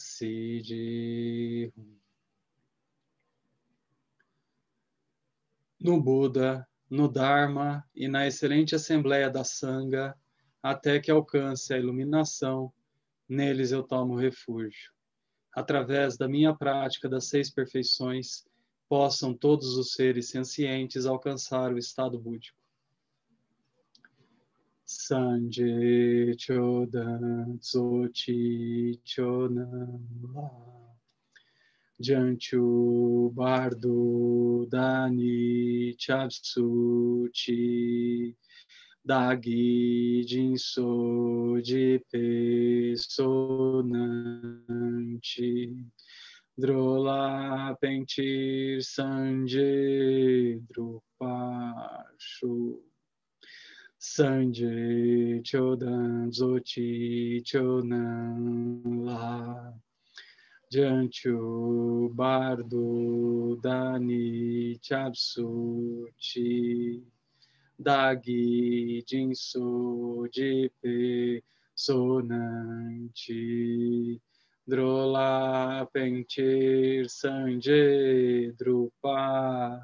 Siddhi. No Buda, no Dharma e na excelente Assembleia da Sangha, até que alcance a iluminação, neles eu tomo refúgio. Através da minha prática das 6 perfeições, possam todos os seres sencientes alcançar o estado búdico. Sanje Chodan Tsochi Chonam La Janchu Bardo Dani Chapsuchi Dagi Jinso Jipe Sonanchi Drola Pentir Sanje Drupashu Sanje Chodan Zochi Chonan La Janchu Bardo Dani Chapsuchi Dagi Jinso Jipe Sonanchi Drola Pentir Sanje Drupasho.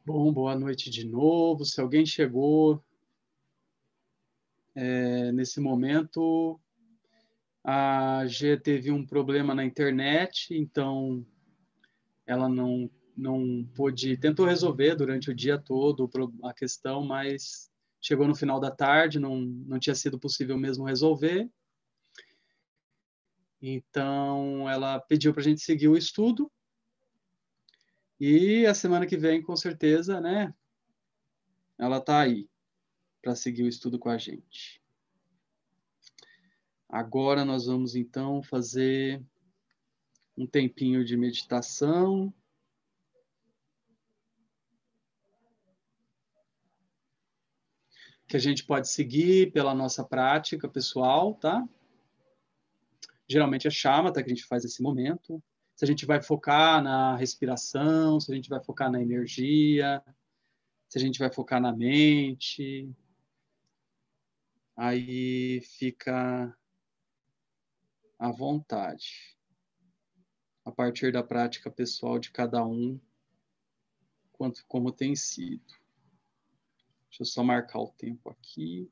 Bom, boa noite de novo. Se alguém chegou nesse momento, a G teve um problema na internet, então ela não pôde, tentou resolver durante o dia todo a questão, mas chegou no final da tarde, não tinha sido possível mesmo resolver. Então ela pediu para a gente seguir o estudo. E a semana que vem, com certeza, né? Ela está aí para seguir o estudo com a gente. Agora nós vamos, então, fazer um tempinho de meditação. Que a gente pode seguir pela nossa prática pessoal, tá? Geralmente é shamatha que a gente faz nesse momento. Se a gente vai focar na respiração, se a gente vai focar na energia, se a gente vai focar na mente, aí fica à vontade. A partir da prática pessoal de cada um, como tem sido. Deixa eu só marcar o tempo aqui.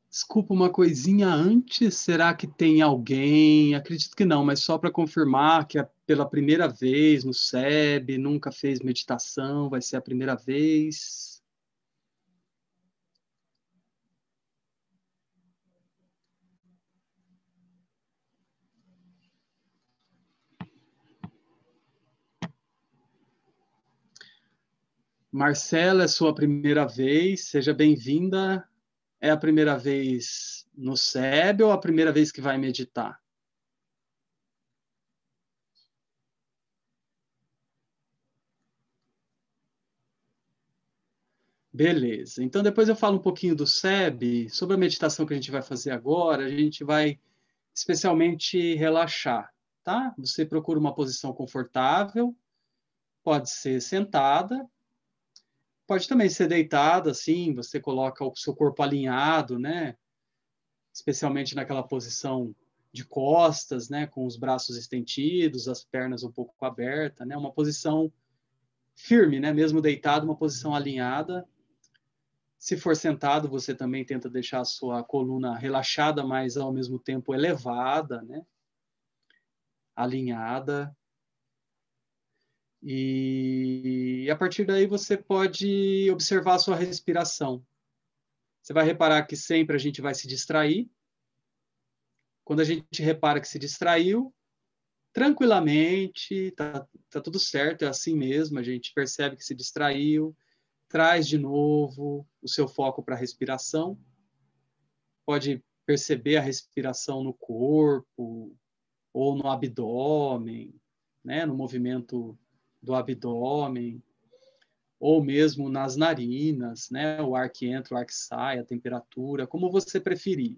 Desculpa, uma coisinha antes, será que tem alguém? Acredito que não, mas só para confirmar que é pela primeira vez no SEB, nunca fez meditação, vai ser a primeira vez. Marcela, é sua primeira vez, seja bem-vinda. É a primeira vez no SEB ou a primeira vez que vai meditar? Beleza. Então, depois eu falo um pouquinho do SEB. Sobre a meditação que a gente vai fazer agora, a gente vai especialmente relaxar, tá? Você procura uma posição confortável, pode ser sentada, pode também ser deitada, assim, você coloca o seu corpo alinhado, né? Especialmente naquela posição de costas, né? Com os braços estendidos, as pernas um pouco abertas, né? Uma posição firme, né? Mesmo deitado, uma posição alinhada. Se for sentado, você também tenta deixar a sua coluna relaxada, mas ao mesmo tempo elevada, né? Alinhada. E a partir daí você pode observar a sua respiração. Você vai reparar que sempre a gente vai se distrair. Quando a gente repara que se distraiu, tranquilamente, tá tudo certo, é assim mesmo, a gente percebe que se distraiu, traz de novo o seu foco para a respiração, pode perceber a respiração no corpo ou no abdômen, né, no movimento do abdômen, ou mesmo nas narinas, né, o ar que entra, o ar que sai, a temperatura, como você preferir.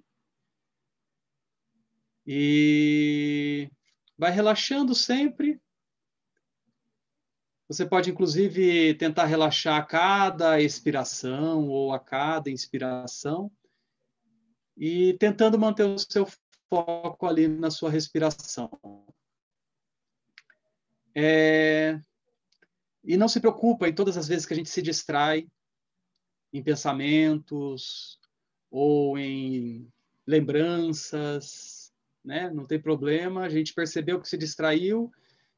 E vai relaxando sempre. Você pode, inclusive, tentar relaxar a cada expiração ou a cada inspiração e tentando manter o seu foco ali na sua respiração. E não se preocupa em todas as vezes que a gente se distrai em pensamentos ou em lembranças, né? Não tem problema, a gente percebeu que se distraiu,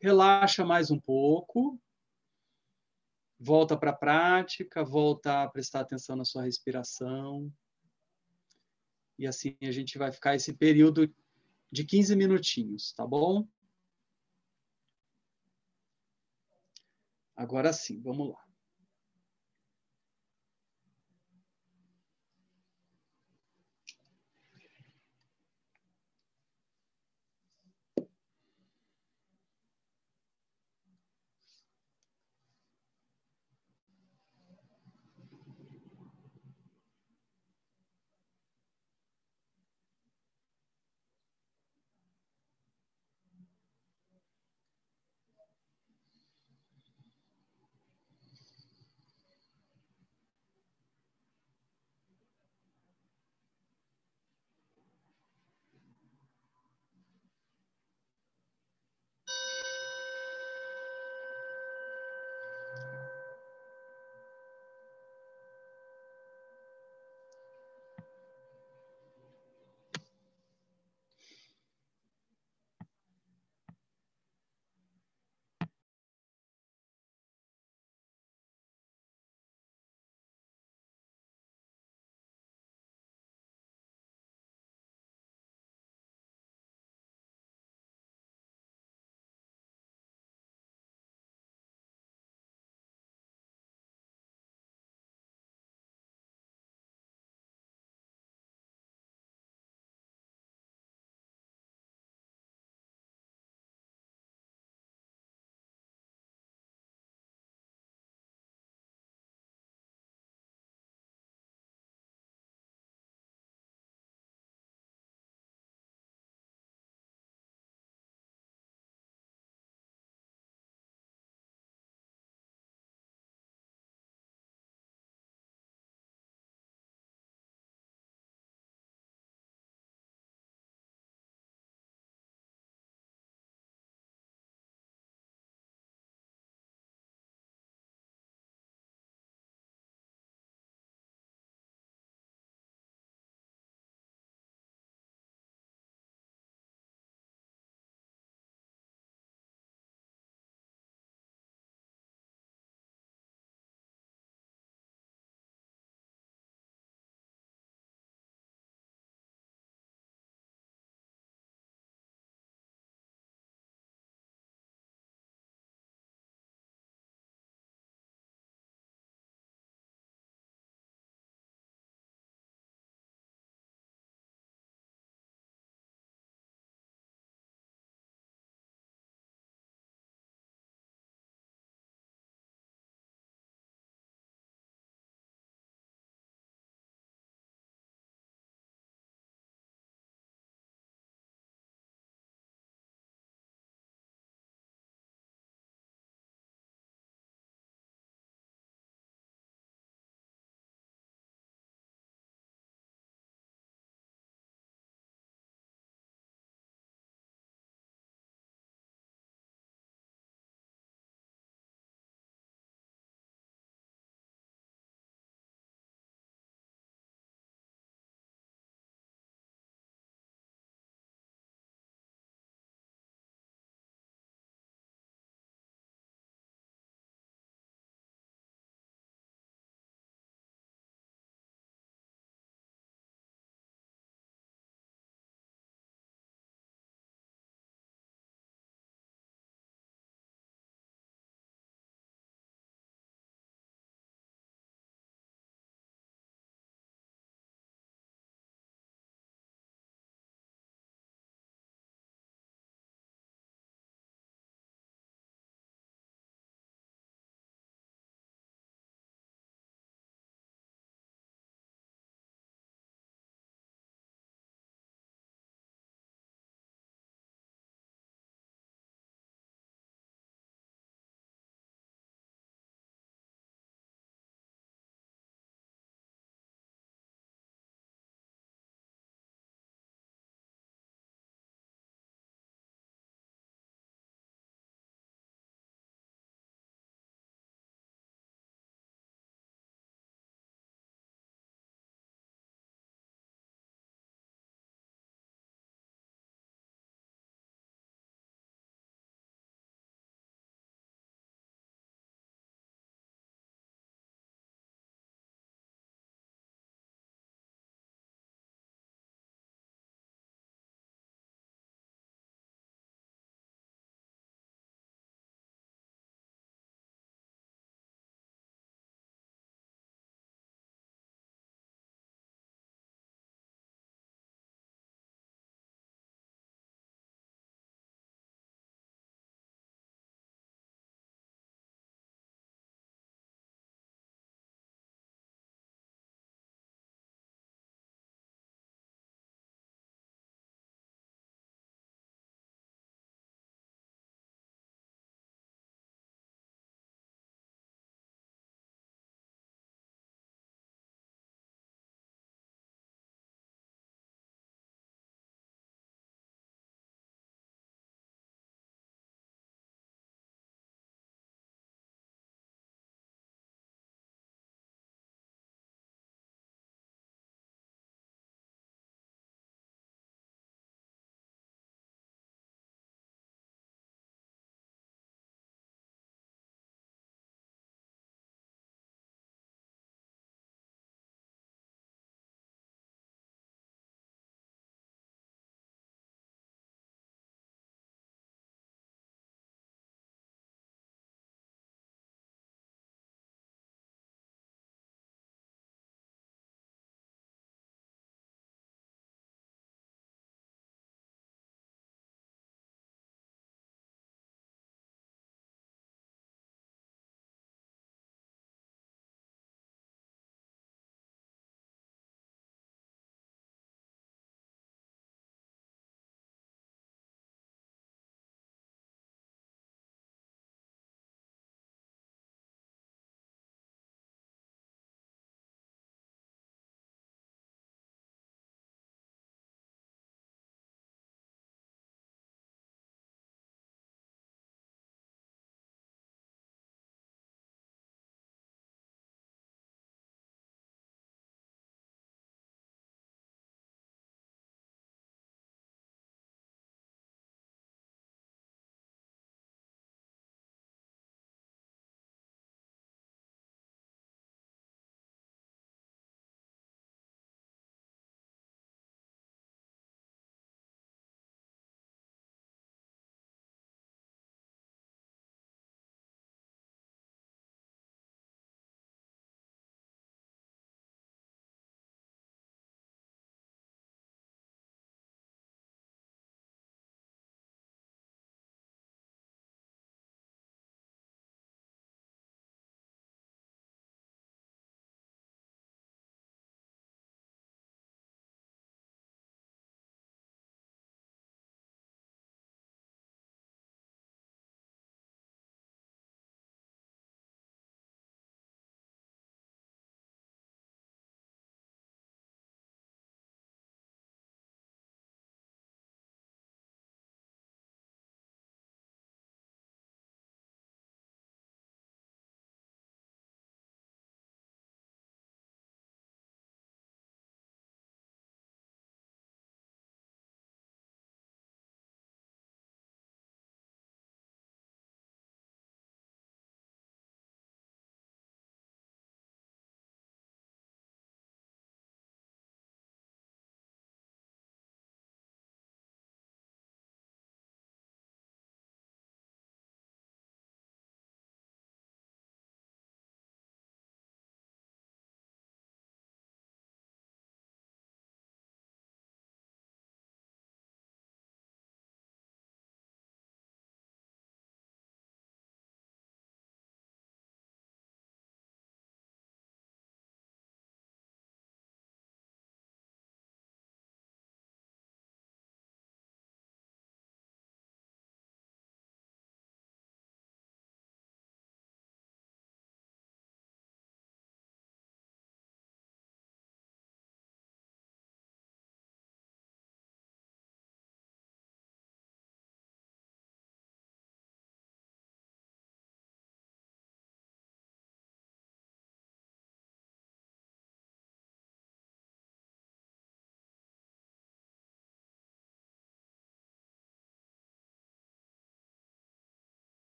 relaxa mais um pouco, volta para a prática, volta a prestar atenção na sua respiração. E assim a gente vai ficar esse período de 15 minutinhos, tá bom? Agora sim, vamos lá.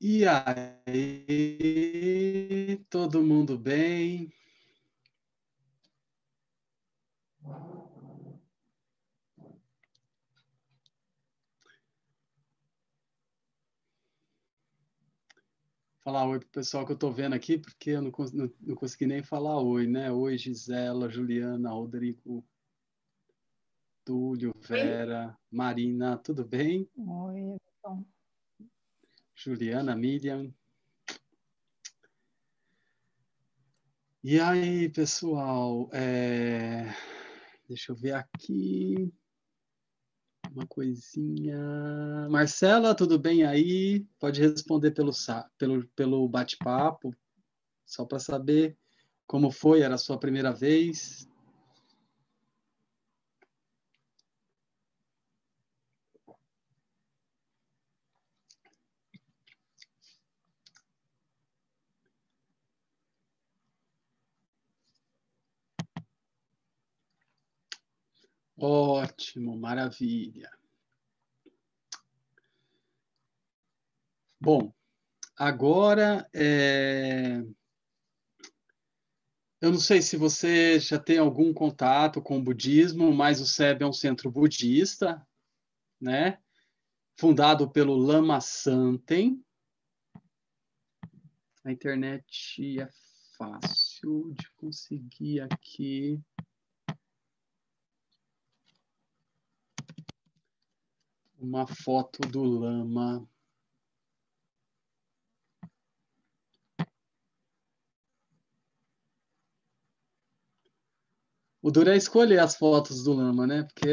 E aí, todo mundo bem? Falar oi pro pessoal que eu tô vendo aqui, porque eu não consegui nem falar oi, né? Oi, Gisela, Juliana, Rodrigo, Túlio, Oi, Vera, Marina, tudo bem? oi, Everton. Juliana, Miriam. E aí, pessoal? Deixa eu ver aqui uma coisinha. Marcela, tudo bem aí? Pode responder pelo bate-papo, só para saber como foi, era a sua primeira vez. Ótimo, maravilha. Bom, agora eu não sei se você já tem algum contato com o budismo, mas o SEB é um centro budista, né? Fundado pelo Lama Santen. A internet é fácil de conseguir aqui. Uma foto do Lama. O duro é escolher as fotos do Lama, né? Porque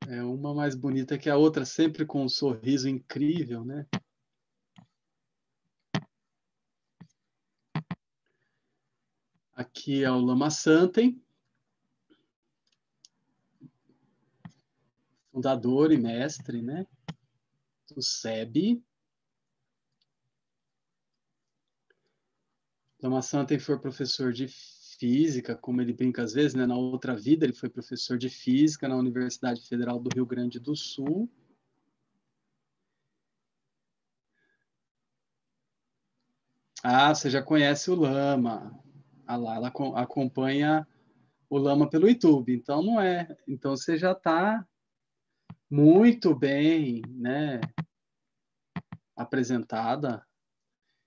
é uma mais bonita que a outra, sempre com um sorriso incrível, né? Aqui é o Lama Santen, fundador e mestre, né? Do SEB. Lama Santen foi professor de física, como ele brinca às vezes, né? Na outra vida ele foi professor de física na Universidade Federal do Rio Grande do Sul. Ah, você já conhece o Lama. Ah lá, ela acompanha o Lama pelo YouTube. Então não é. Então você já está muito bem, né, apresentada.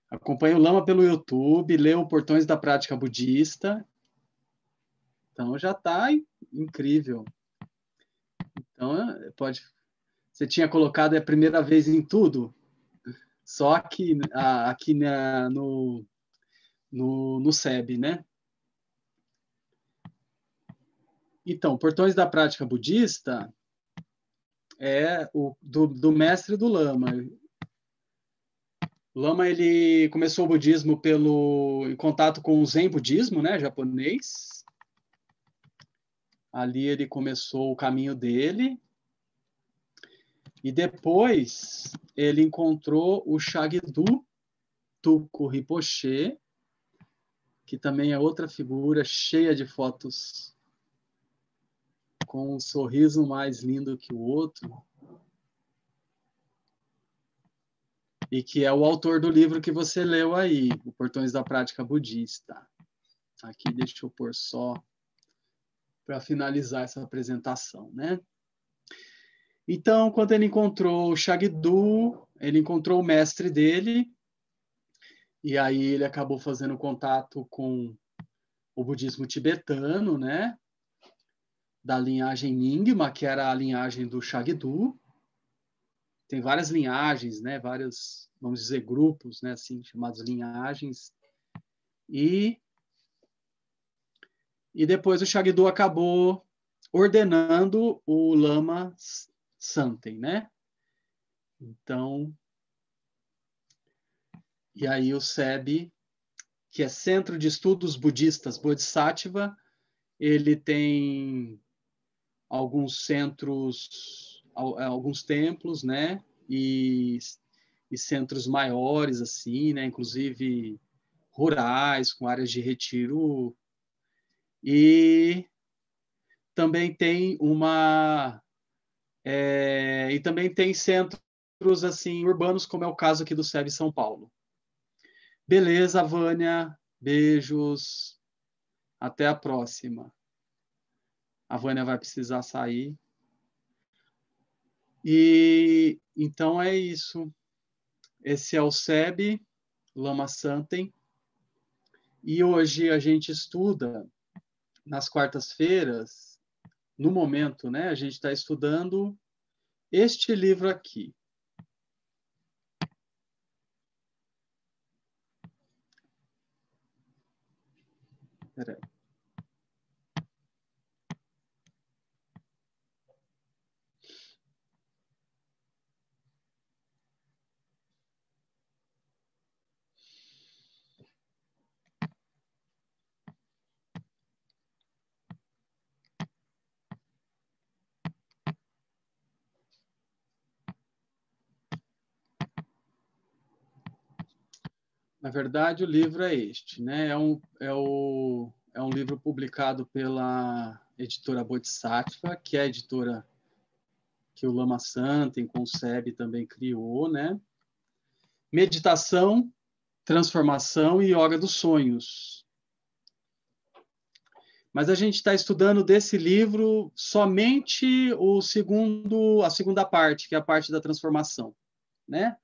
Acompanha o Lama pelo YouTube, lê o Portões da Prática Budista. Então já está incrível. Então pode. Você tinha colocado a primeira vez em tudo, só aqui no SEB, né? Então, Portões da Prática Budista é do mestre do Lama. O Lama ele começou o budismo em contato com o Zen budismo, né, japonês. Ali ele começou o caminho dele e depois ele encontrou o Shagdu Tuku Rinpoche, que também é outra figura cheia de fotos com um sorriso mais lindo que o outro. E que é o autor do livro que você leu aí, O Portões da Prática Budista. Aqui deixa eu pôr só para finalizar essa apresentação, né? Então, quando ele encontrou o Shagdu, ele encontrou o mestre dele, e aí ele acabou fazendo contato com o budismo tibetano, né? Da linhagem Nyingma, que era a linhagem do Shagdu. Tem várias linhagens, né? Vários, vamos dizer, grupos, né? Assim, chamados linhagens. E depois o Shagdu acabou ordenando o Lama Santen, né? Então, e aí o SEB, que é Centro de Estudos Budistas Bodhisattva, ele tem alguns centros, alguns templos, né? E centros maiores, assim, né? Inclusive rurais, com áreas de retiro. E também tem E também tem centros assim urbanos, como é o caso aqui do SEB São Paulo. Beleza, Vânia. Beijos. Até a próxima. A Vânia vai precisar sair. E então é isso. Esse é o SEB, Lama Santem. E hoje a gente estuda, nas quartas-feiras, no momento, né? A gente está estudando este livro aqui. Peraí. Na verdade, o livro é este, né? É um livro publicado pela editora Bodhisattva, que é a editora que o Lama Santem com o SEB também criou, né? Meditação, transformação e yoga dos sonhos. Mas a gente está estudando desse livro somente a segunda parte, que é a parte da transformação, né?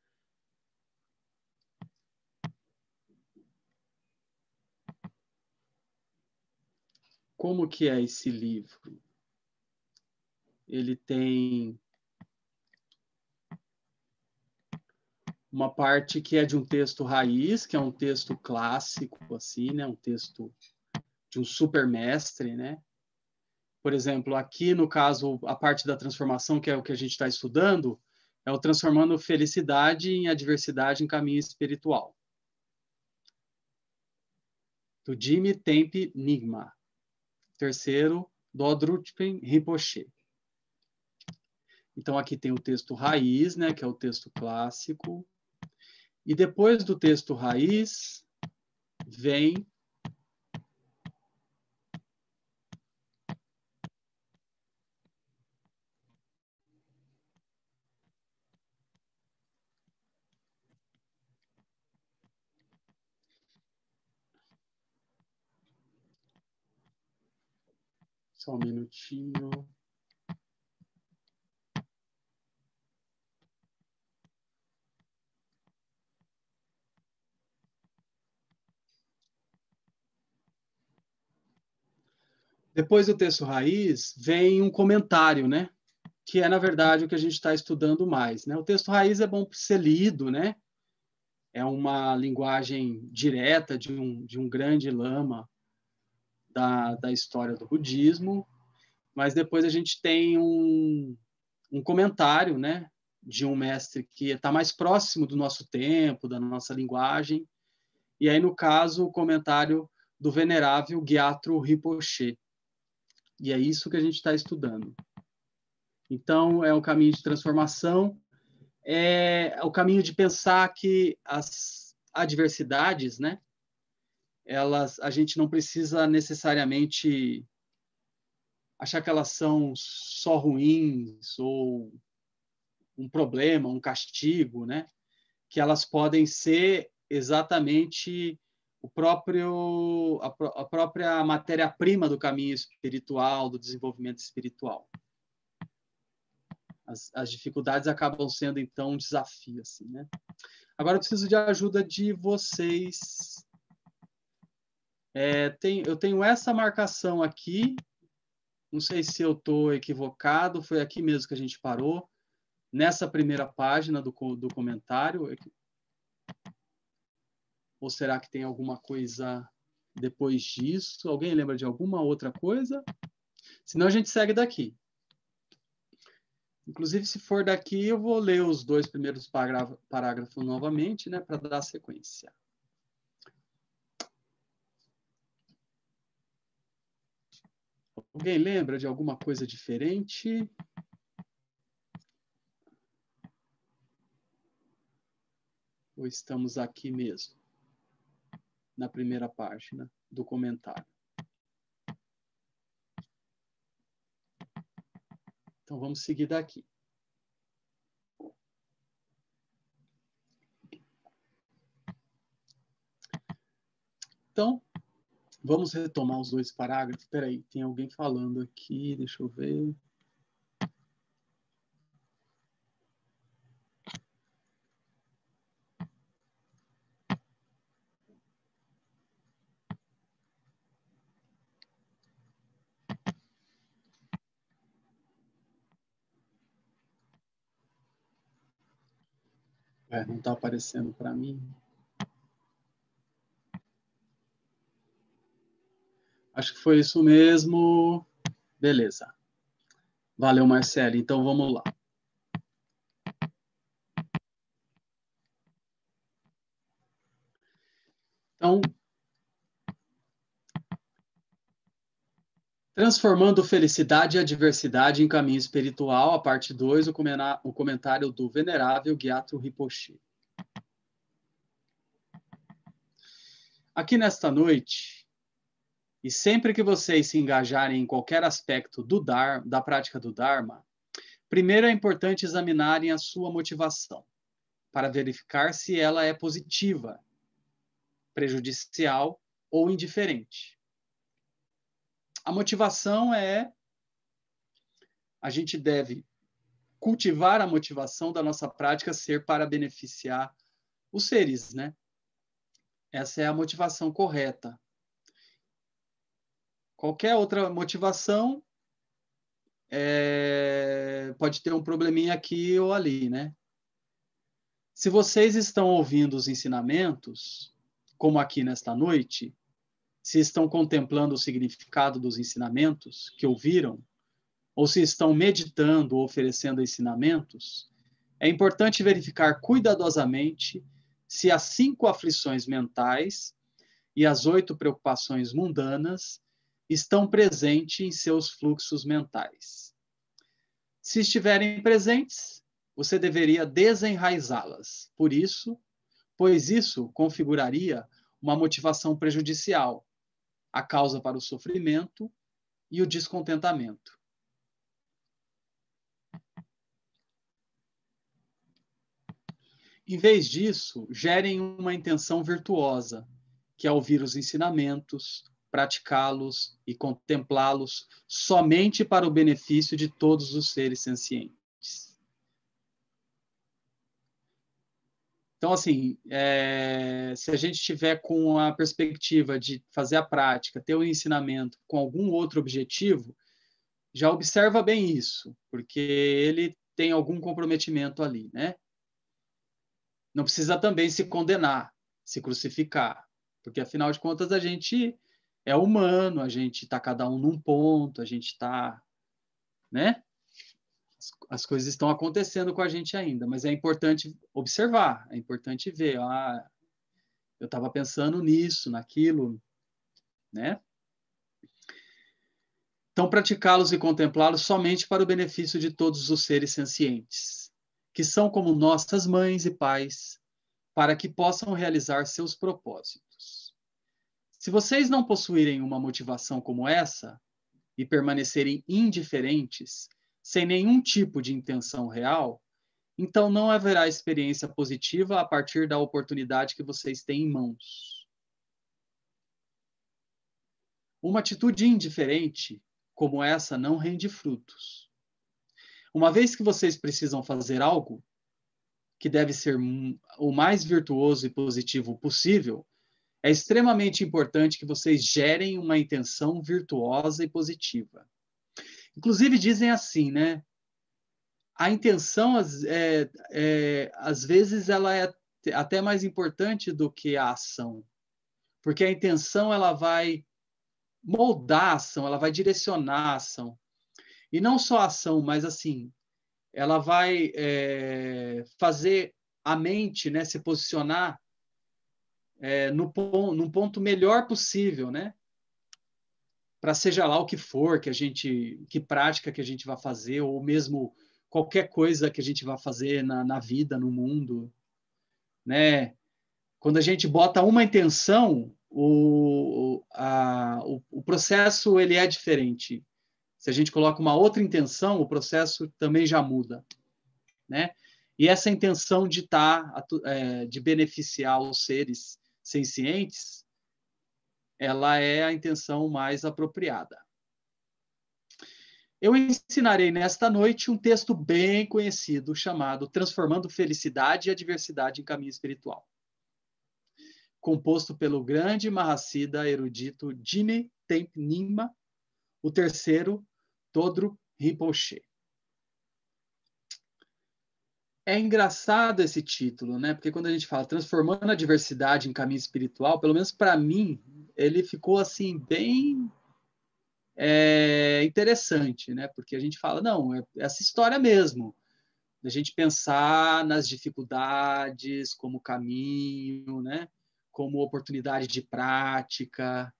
Como que é esse livro? Ele tem uma parte que é de um texto raiz, que é um texto clássico, assim, né? Um texto de um supermestre, né? Por exemplo, aqui no caso, a parte da transformação, que é o que a gente está estudando, é o transformando felicidade em adversidade em caminho espiritual. Do Jimmy Tempe Nigma. Terceiro, Dodruchen Rinpoche. Então, aqui tem o texto raiz, né, que é o texto clássico. E depois do texto raiz, vem só um minutinho. Depois do texto raiz, vem um comentário, né? Que é, na verdade, o que a gente está estudando mais, né? O texto raiz é bom para ser lido, né? É uma linguagem direta de um grande lama da história do budismo, mas depois a gente tem um comentário, né? De um mestre que está mais próximo do nosso tempo, da nossa linguagem, e aí, no caso, o comentário do venerável Gyatro Rinpoche. E é isso que a gente está estudando. Então, é um caminho de transformação, é o caminho de pensar que as adversidades, né, a gente não precisa necessariamente achar que elas são só ruins ou um problema, um castigo, né? Que elas podem ser exatamente a própria matéria-prima do caminho espiritual, do desenvolvimento espiritual. As dificuldades acabam sendo, então, um desafio, assim, né? Agora eu preciso de ajuda de vocês. Eu tenho essa marcação aqui, não sei se eu estou equivocado, foi aqui mesmo que a gente parou, nessa primeira página do comentário. Ou será que tem alguma coisa depois disso? Alguém lembra de alguma outra coisa? Senão a gente segue daqui. Inclusive, se for daqui, eu vou ler os dois primeiros parágrafos novamente, né, para dar sequência. Alguém lembra de alguma coisa diferente? Ou estamos aqui mesmo, na primeira página do comentário? Então, vamos seguir daqui. Então, vamos retomar os dois parágrafos. Espera aí, tem alguém falando aqui, deixa eu ver. Não está aparecendo para mim. Acho que foi isso mesmo. Beleza. Valeu, Marcelo. Então, vamos lá. Então, transformando felicidade e adversidade em caminho espiritual, a parte 2, o comentário do venerável Gyatro Rinpoche. Aqui nesta noite, e sempre que vocês se engajarem em qualquer aspecto da prática do Dharma, primeiro é importante examinarem a sua motivação, para verificar se ela é positiva, prejudicial ou indiferente. A motivação a gente deve cultivar a motivação da nossa prática ser para beneficiar os seres, né? Essa é a motivação correta. Qualquer outra motivação pode ter um probleminha aqui ou ali, né? Se vocês estão ouvindo os ensinamentos, como aqui nesta noite, se estão contemplando o significado dos ensinamentos que ouviram, ou se estão meditando ou oferecendo ensinamentos, é importante verificar cuidadosamente se as 5 aflições mentais e as 8 preocupações mundanas estão presentes em seus fluxos mentais. Se estiverem presentes, você deveria desenraizá-las. Pois isso configuraria uma motivação prejudicial, a causa para o sofrimento e o descontentamento. Em vez disso, gerem uma intenção virtuosa, que é ouvir os ensinamentos, praticá-los e contemplá-los somente para o benefício de todos os seres sencientes. Então, assim, se a gente tiver com a perspectiva de fazer a prática, ter o ensinamento com algum outro objetivo, já observa bem isso, porque ele tem algum comprometimento ali, né? Não precisa também se condenar, se crucificar, porque afinal de contas a gente é humano, a gente está cada um num ponto, a gente está, né? As coisas estão acontecendo com a gente ainda, mas é importante observar, é importante ver, eu estava pensando nisso, naquilo, né? Então, praticá-los e contemplá-los somente para o benefício de todos os seres sencientes, que são como nossas mães e pais, para que possam realizar seus propósitos. Se vocês não possuírem uma motivação como essa e permanecerem indiferentes, sem nenhum tipo de intenção real, então não haverá experiência positiva a partir da oportunidade que vocês têm em mãos. Uma atitude indiferente como essa não rende frutos. Uma vez que vocês precisam fazer algo que deve ser o mais virtuoso e positivo possível, é extremamente importante que vocês gerem uma intenção virtuosa e positiva. Inclusive dizem assim, né? A intenção, às vezes, ela é até mais importante do que a ação, porque a intenção ela vai moldar a ação, ela vai direcionar a ação. E não só a ação, mas assim, ela vai fazer a mente, né, se posicionar num ponto melhor possível, né? Para seja lá o que for que prática que a gente vai fazer, ou mesmo qualquer coisa que a gente vai fazer na vida, no mundo, né? Quando a gente bota uma intenção, o processo ele é diferente. Se a gente coloca uma outra intenção, o processo também já muda, né? E essa intenção de de beneficiar os seres sencientes ela é a intenção mais apropriada. Eu ensinarei nesta noite um texto bem conhecido chamado Transformando Felicidade e Adversidade em Caminho Espiritual, composto pelo grande Mahasiddha erudito Jimmy Tempe Nyingma, o terceiro, Todro Rinpoche. É engraçado esse título, né? Porque quando a gente fala transformando a diversidade em caminho espiritual, pelo menos para mim, ele ficou assim bem interessante, né? Porque a gente fala, não, é essa história mesmo, da gente pensar nas dificuldades como caminho, né? Como oportunidade de prática,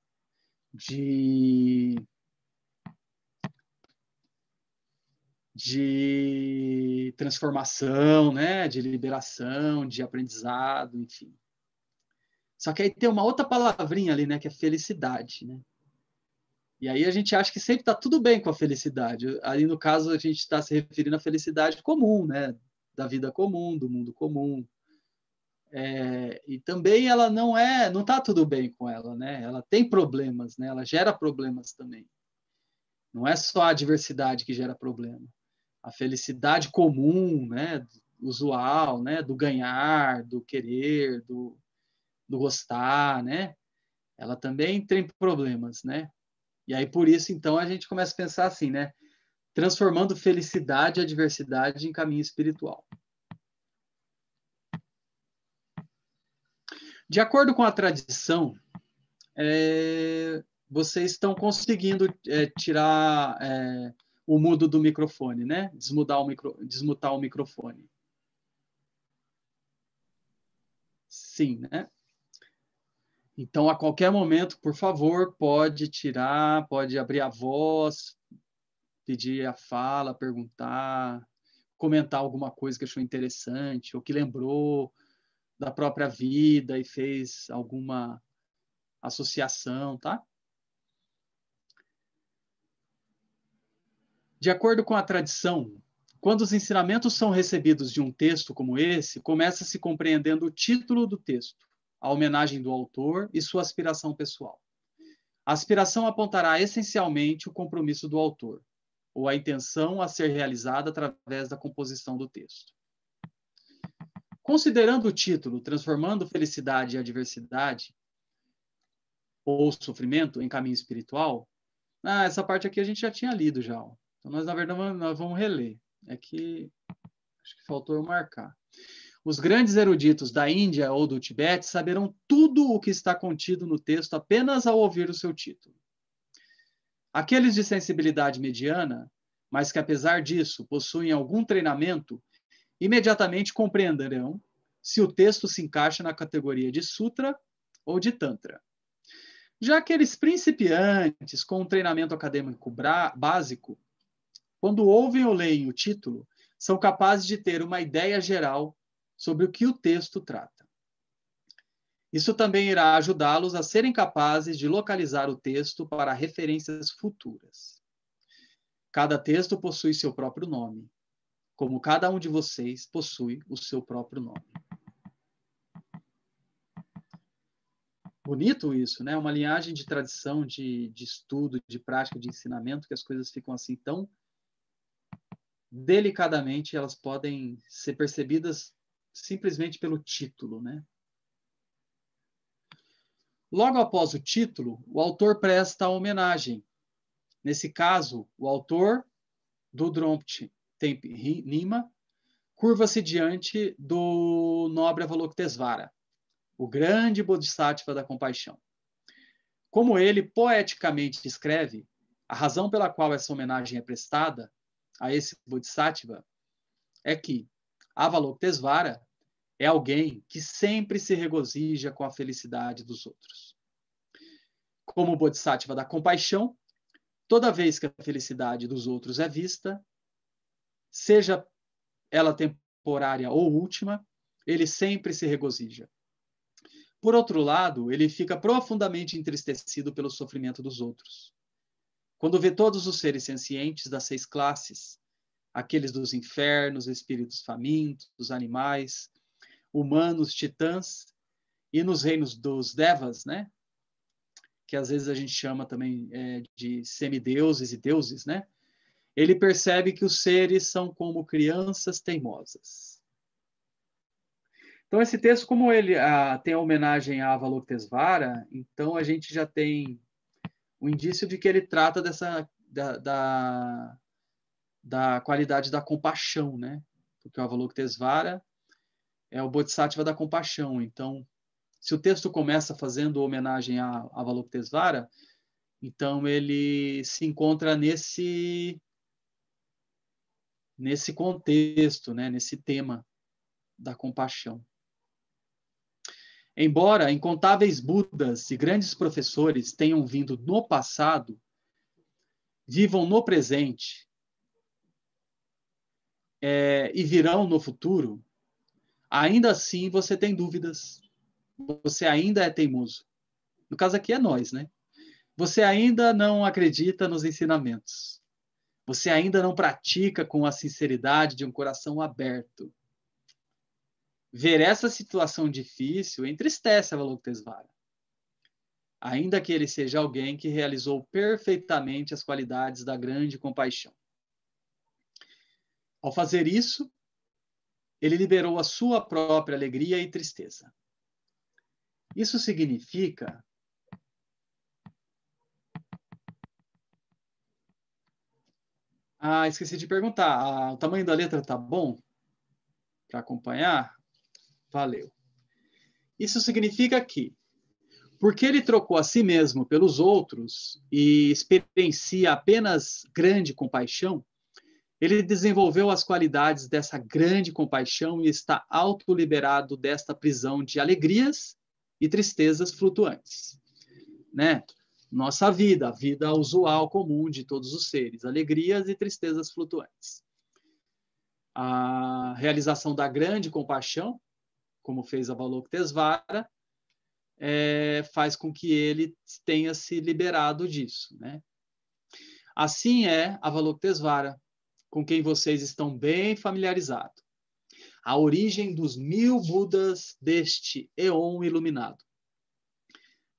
de transformação, né? De liberação, de aprendizado, enfim. Só que aí tem uma outra palavrinha ali, né? Que é felicidade, né? E aí a gente acha que sempre está tudo bem com a felicidade. Ali, no caso, a gente está se referindo à felicidade comum, né? Da vida comum, do mundo comum. E também ela não está tudo bem com ela, né? Ela tem problemas, né? Ela gera problemas também. Não é só a diversidade que gera problema. A felicidade comum, né? Usual, né? Do ganhar, do querer, do gostar, né? Ela também tem problemas, né? E aí, por isso, então, a gente começa a pensar assim, né? Transformando felicidade e adversidade em caminho espiritual. De acordo com a tradição, vocês estão conseguindo tirar o mudo do microfone, né? Desmutar o microfone. Sim, né? Então, a qualquer momento, por favor, pode tirar, pode abrir a voz, pedir a fala, perguntar, comentar alguma coisa que achou interessante, ou que lembrou da própria vida e fez alguma associação, tá? De acordo com a tradição, quando os ensinamentos são recebidos de um texto como esse, começa-se compreendendo o título do texto, a homenagem do autor e sua aspiração pessoal. A aspiração apontará essencialmente o compromisso do autor, ou a intenção a ser realizada através da composição do texto. Considerando o título Transformando Felicidade e Adversidade, ou Sofrimento em Caminho Espiritual, essa parte aqui a gente já tinha lido já. Então, nós, na verdade, nós vamos reler. É que acho que faltou eu marcar. Os grandes eruditos da Índia ou do Tibete saberão tudo o que está contido no texto apenas ao ouvir o seu título. Aqueles de sensibilidade mediana, mas que apesar disso possuem algum treinamento, imediatamente compreenderão se o texto se encaixa na categoria de sutra ou de tantra. Já aqueles principiantes com um treinamento acadêmico básico, quando ouvem ou leem o título, são capazes de ter uma ideia geral sobre o que o texto trata. Isso também irá ajudá-los a serem capazes de localizar o texto para referências futuras. Cada texto possui seu próprio nome, como cada um de vocês possui o seu próprio nome. Bonito isso, né? Uma linhagem de tradição, de estudo, de prática, de ensinamento, que as coisas ficam assim tão delicadamente, elas podem ser percebidas simplesmente pelo título, né? Logo após o título, o autor presta homenagem. Nesse caso, o autor do Drompt Tempe Nyingma curva-se diante do nobre Avalokitesvara, o grande Bodhisattva da compaixão. Como ele poeticamente escreve, a razão pela qual essa homenagem é prestada a esse Bodhisattva é que Avalokitesvara é alguém que sempre se regozija com a felicidade dos outros. Como Bodhisattva da compaixão, toda vez que a felicidade dos outros é vista, seja ela temporária ou última, ele sempre se regozija. Por outro lado, ele fica profundamente entristecido pelo sofrimento dos outros. Quando vê todos os seres sencientes das 6 classes, aqueles dos infernos, espíritos famintos, animais, humanos, titãs, e nos reinos dos devas, né, que às vezes a gente chama também de semideuses e deuses, né? Ele percebe que os seres são como crianças teimosas. Então, esse texto, como ele tem a homenagem a Avalokitesvara, então a gente já tem o indício de que ele trata da qualidade da compaixão, né? Porque o Avalokitesvara é o Bodhisattva da compaixão. Então, se o texto começa fazendo homenagem a Avalokitesvara, então ele se encontra nesse contexto, né? Nesse tema da compaixão. Embora incontáveis Budas e grandes professores tenham vindo no passado, vivam no presente e virão no futuro, ainda assim você tem dúvidas. Você ainda é teimoso. No caso aqui é nós, né? Você ainda não acredita nos ensinamentos. Você ainda não pratica com a sinceridade de um coração aberto. Ver essa situação difícil entristece Avalokitesvara, ainda que ele seja alguém que realizou perfeitamente as qualidades da grande compaixão. Ao fazer isso, ele liberou a sua própria alegria e tristeza. Isso significa esqueci de perguntar. O tamanho da letra tá bom para acompanhar? Valeu. Isso significa que, porque ele trocou a si mesmo pelos outros e experiencia apenas grande compaixão, ele desenvolveu as qualidades dessa grande compaixão e está autoliberado desta prisão de alegrias e tristezas flutuantes, né? Nossa vida, a vida usual, comum de todos os seres, alegrias e tristezas flutuantes. A realização da grande compaixão, como fez Avalokitesvara, faz com que ele tenha se liberado disso, né? Assim é Avalokitesvara, com quem vocês estão bem familiarizados. A origem dos 1000 Budas deste Eon iluminado.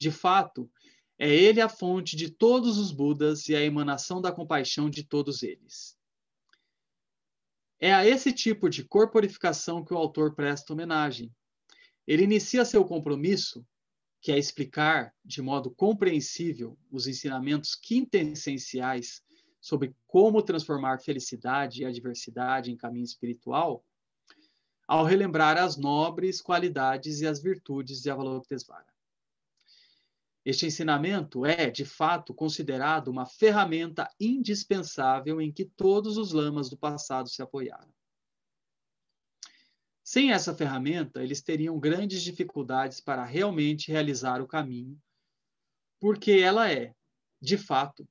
De fato, é ele a fonte de todos os Budas e a emanação da compaixão de todos eles. É a esse tipo de corporificação que o autor presta homenagem. Ele inicia seu compromisso, que é explicar de modo compreensível os ensinamentos quintessenciais sobre como transformar felicidade e adversidade em caminho espiritual, ao relembrar as nobres qualidades e as virtudes de Avalokitesvara. Este ensinamento é, de fato, considerado uma ferramenta indispensável em que todos os lamas do passado se apoiaram. Sem essa ferramenta, eles teriam grandes dificuldades para realmente realizar o caminho, porque ela é, de fato,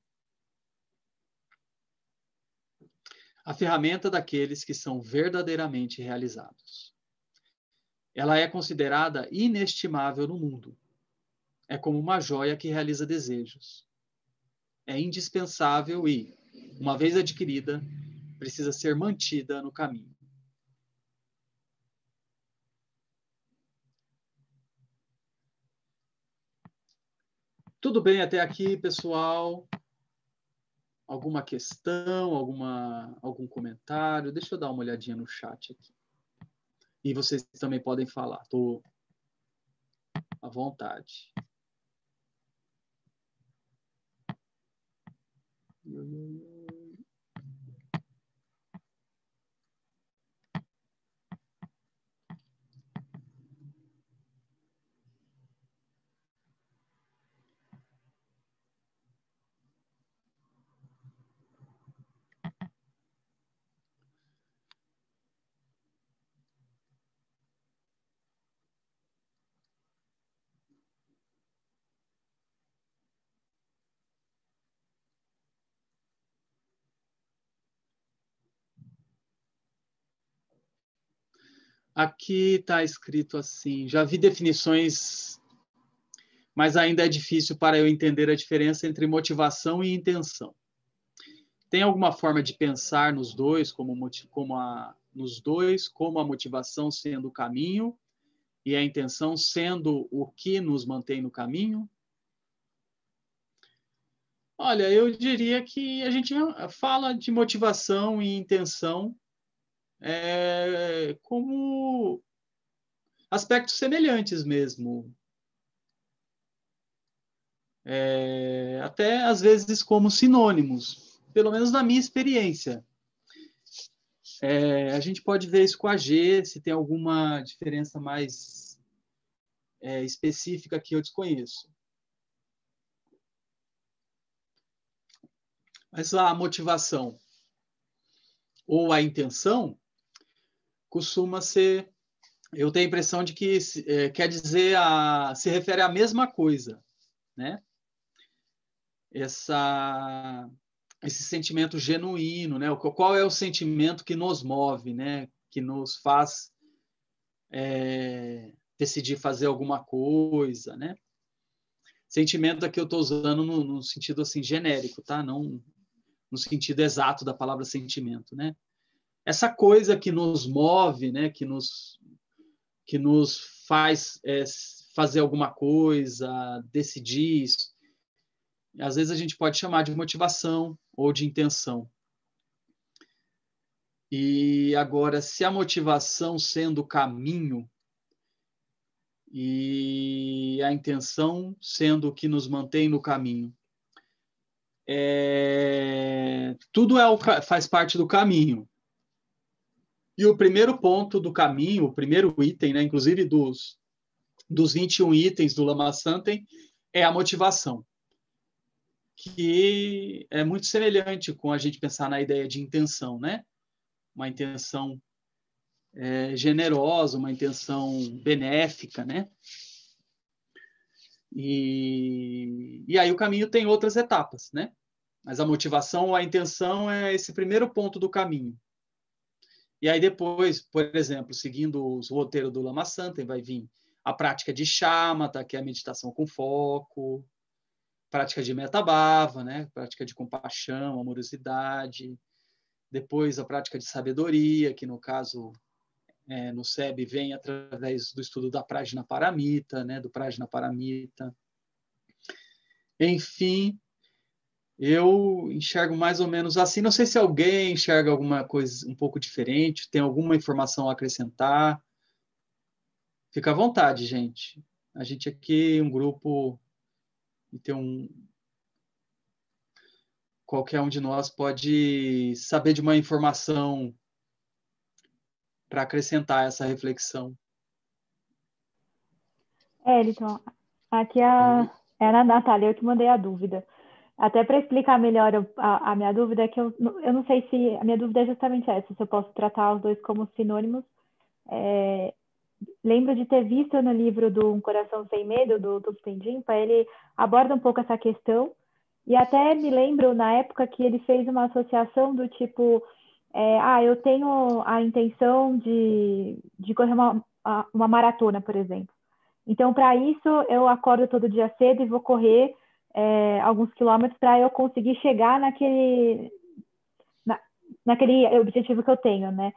a ferramenta daqueles que são verdadeiramente realizados. Ela é considerada inestimável no mundo. É como uma joia que realiza desejos. É indispensável e, uma vez adquirida, precisa ser mantida no caminho. Tudo bem até aqui, pessoal? Alguma questão, algum comentário? Deixa eu dar uma olhadinha no chat aqui. E vocês também podem falar, estou à vontade. Aqui está escrito assim, já vi definições, mas ainda é difícil para eu entender a diferença entre motivação e intenção. Tem alguma forma de pensar nos dois como a motivação sendo o caminho e a intenção sendo o que nos mantém no caminho? Olha, eu diria que a gente fala de motivação e intenção como aspectos semelhantes mesmo. Até às vezes como sinônimos, pelo menos na minha experiência. A gente pode ver isso com a G, se tem alguma diferença mais específica que eu desconheço. Mas a motivação ou a intenção costuma ser, eu tenho a impressão de que quer dizer, se refere à mesma coisa, né? Esse sentimento genuíno, né? Qual é o sentimento que nos move, né? Que nos faz decidir fazer alguma coisa, né? Sentimento aqui eu estou usando no sentido assim genérico, tá? Não no sentido exato da palavra sentimento, né? Essa coisa que nos move, né? Que nos faz fazer alguma coisa, decidir isso. Às vezes a gente pode chamar de motivação ou de intenção. E agora, se a motivação sendo o caminho e a intenção sendo o que nos mantém no caminho, tudo faz parte do caminho. E o primeiro ponto do caminho, o primeiro item, né, inclusive dos 21 itens do Lama Santem, é a motivação, que é muito semelhante com a gente pensar na ideia de intenção, né? Uma intenção generosa, uma intenção benéfica, né? E aí o caminho tem outras etapas, né? Mas a motivação ou a intenção é esse primeiro ponto do caminho. E aí depois, por exemplo, seguindo os roteiros do Lama Santem, vai vir a prática de shamatha, que é a meditação com foco, prática de metabhava, né? Prática de compaixão, amorosidade. Depois a prática de sabedoria, que no caso no SEB vem através do estudo da Prajnaparamita, né? Do Prajnaparamita. Enfim, eu enxergo mais ou menos assim. Não sei se alguém enxerga alguma coisa um pouco diferente, tem alguma informação a acrescentar. Fica à vontade, gente. A gente aqui é um grupo e tem qualquer um de nós pode saber de uma informação para acrescentar essa reflexão. Elton, aqui é a Natália, eu que mandei a dúvida. Até para explicar melhor a minha dúvida, é que eu não sei se... A minha dúvida é justamente essa, se eu posso tratar os dois como sinônimos. Lembro de ter visto no livro do Um Coração Sem Medo, do Thupten Jinpa, ele aborda um pouco essa questão, e até me lembro na época que ele fez uma associação do tipo, eu tenho a intenção de correr uma maratona, por exemplo. Então, para isso, eu acordo todo dia cedo e vou correr alguns quilômetros para eu conseguir chegar naquele objetivo que eu tenho, né?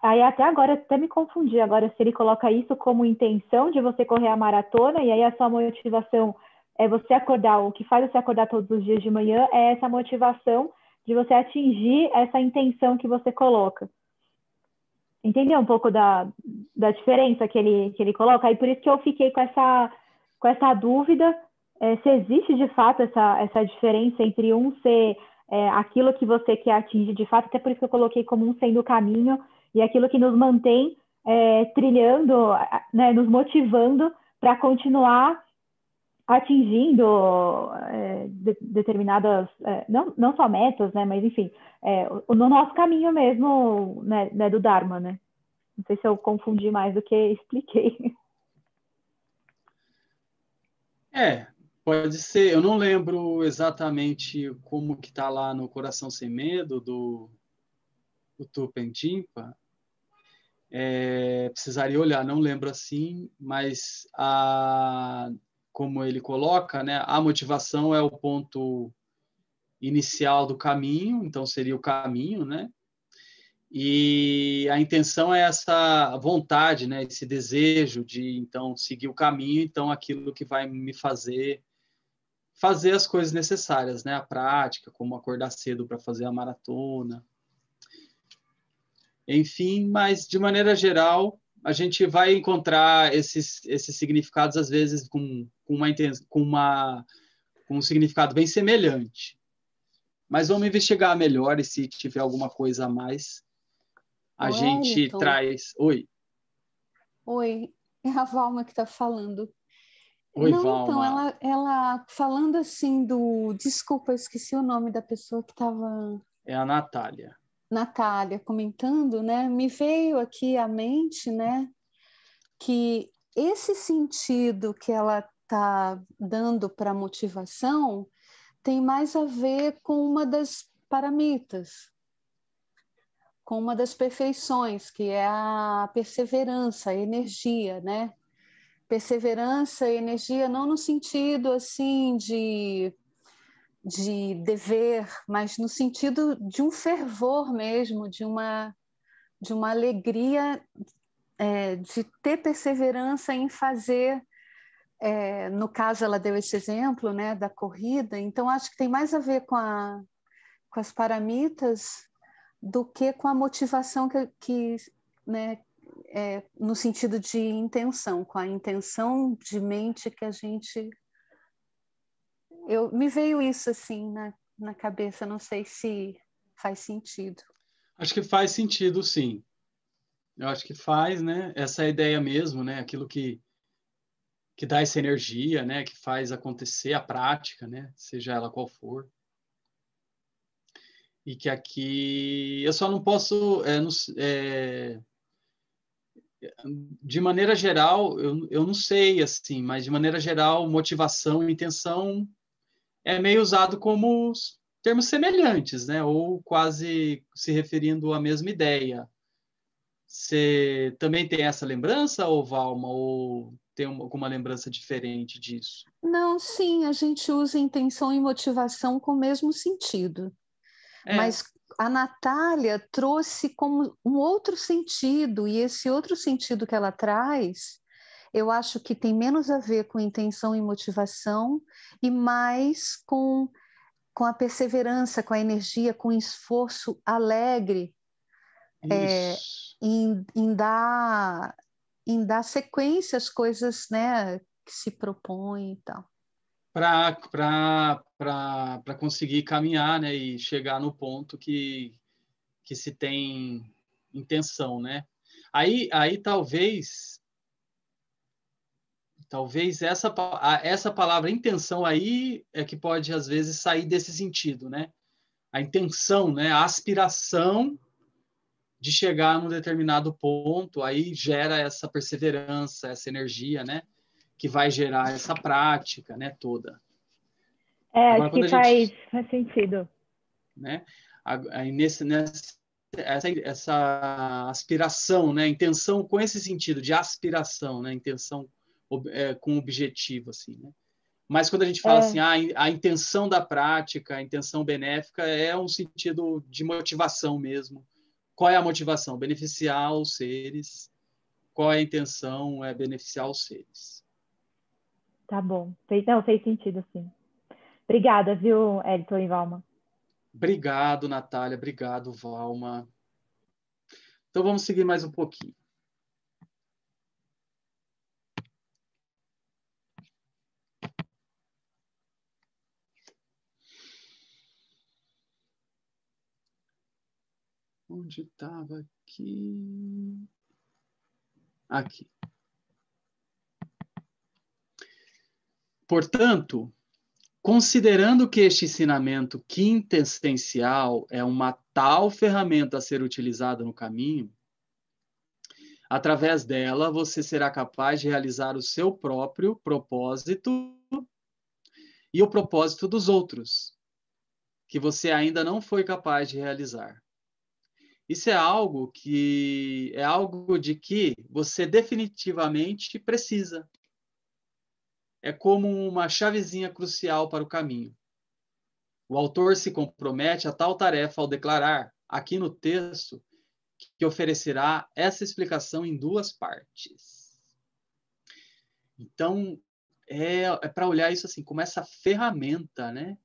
Aí até agora até me confundi. Agora, se ele coloca isso como intenção de você correr a maratona, e aí a sua motivação é você acordar, o que faz você acordar todos os dias de manhã é essa motivação de você atingir essa intenção que você coloca. Entendeu um pouco da diferença que ele coloca? Aí por isso que eu fiquei com essa dúvida, se existe de fato essa diferença entre um ser aquilo que você quer atingir de fato, até por isso que eu coloquei como um sendo o caminho, e aquilo que nos mantém trilhando, né, nos motivando para continuar atingindo determinadas, não só metas, né, mas enfim, no nosso caminho mesmo, né, do Dharma, né? Não sei se eu confundi mais do que expliquei. Pode ser. Eu não lembro exatamente como que está lá no Coração Sem Medo do Thupten Jinpa. Precisaria olhar, não lembro assim, mas como ele coloca, né, a motivação é o ponto inicial do caminho, então seria o caminho, né? E a intenção é essa vontade, né, esse desejo de então seguir o caminho, então aquilo que vai me fazer fazer as coisas necessárias, né? A prática, como acordar cedo para fazer a maratona. Enfim, mas de maneira geral, a gente vai encontrar esses significados, às vezes, com um significado bem semelhante. Mas vamos investigar melhor e se tiver alguma coisa a mais, a gente Wellington. traz... Oi. Oi, é a Valma que está falando. Oi, Não, Valma. então, ela falando assim do... Desculpa, eu esqueci o nome da pessoa que estava... É a Natália. Natália comentando, né? Me veio aqui à mente, né? Que esse sentido que ela está dando para a motivação tem mais a ver com uma das paramitas, com uma das perfeições, que é a perseverança, a energia, né? Perseverança e energia não no sentido assim de dever, mas no sentido de um fervor mesmo, de uma alegria, de ter perseverança em fazer. No caso, ela deu esse exemplo, né, da corrida, então acho que tem mais a ver com as paramitas do que com a motivação né, no sentido de intenção, com a intenção de mente que a gente... Me veio isso assim na cabeça, não sei se faz sentido. Acho que faz sentido, sim. Eu acho que faz, né? Essa ideia mesmo, né? Aquilo que dá essa energia, né? Que faz acontecer a prática, né? Seja ela qual for. E que aqui eu só não posso, de maneira geral, eu não sei, assim, mas de maneira geral, motivação e intenção é meio usado como termos semelhantes, né? Ou quase se referindo à mesma ideia. Você também tem essa lembrança, ou Valma, ou tem alguma lembrança diferente disso? Não, sim, a gente usa intenção e motivação com o mesmo sentido. Mas a Natália trouxe como um outro sentido, e esse outro sentido que ela traz, eu acho que tem menos a ver com intenção e motivação e mais com a perseverança, com a energia, com o esforço alegre em dar sequência às coisas, né, que se propõem e tal. Para conseguir caminhar, né, e chegar no ponto que se tem intenção, né? Aí talvez essa palavra intenção aí é que pode às vezes sair desse sentido, né? A intenção, né? A aspiração de chegar num determinado ponto, aí gera essa perseverança, essa energia, né? Que vai gerar essa prática, né? Toda. Agora, acho que faz sentido. Né? Aí essa aspiração, né? Intenção com esse sentido de aspiração, né? Intenção com objetivo, assim, né? Mas quando a gente fala assim, a intenção da prática, a intenção benéfica é um sentido de motivação mesmo. Qual é a motivação? Beneficiar os seres. Qual é a intenção? É beneficiar os seres. Tá bom. Fez sentido, sim. Obrigada, viu, Elton e Valma? Obrigado, Natália. Obrigado, Valma. Então, vamos seguir mais um pouquinho. Onde estava aqui? Aqui. Portanto, considerando que este ensinamento quintessencial é uma tal ferramenta a ser utilizada no caminho, através dela você será capaz de realizar o seu próprio propósito e o propósito dos outros, que você ainda não foi capaz de realizar. Isso é algo de que você definitivamente precisa. É como uma chavezinha crucial para o caminho. O autor se compromete a tal tarefa ao declarar, aqui no texto, que oferecerá essa explicação em duas partes. Então, é para olhar isso assim, como essa ferramenta, né?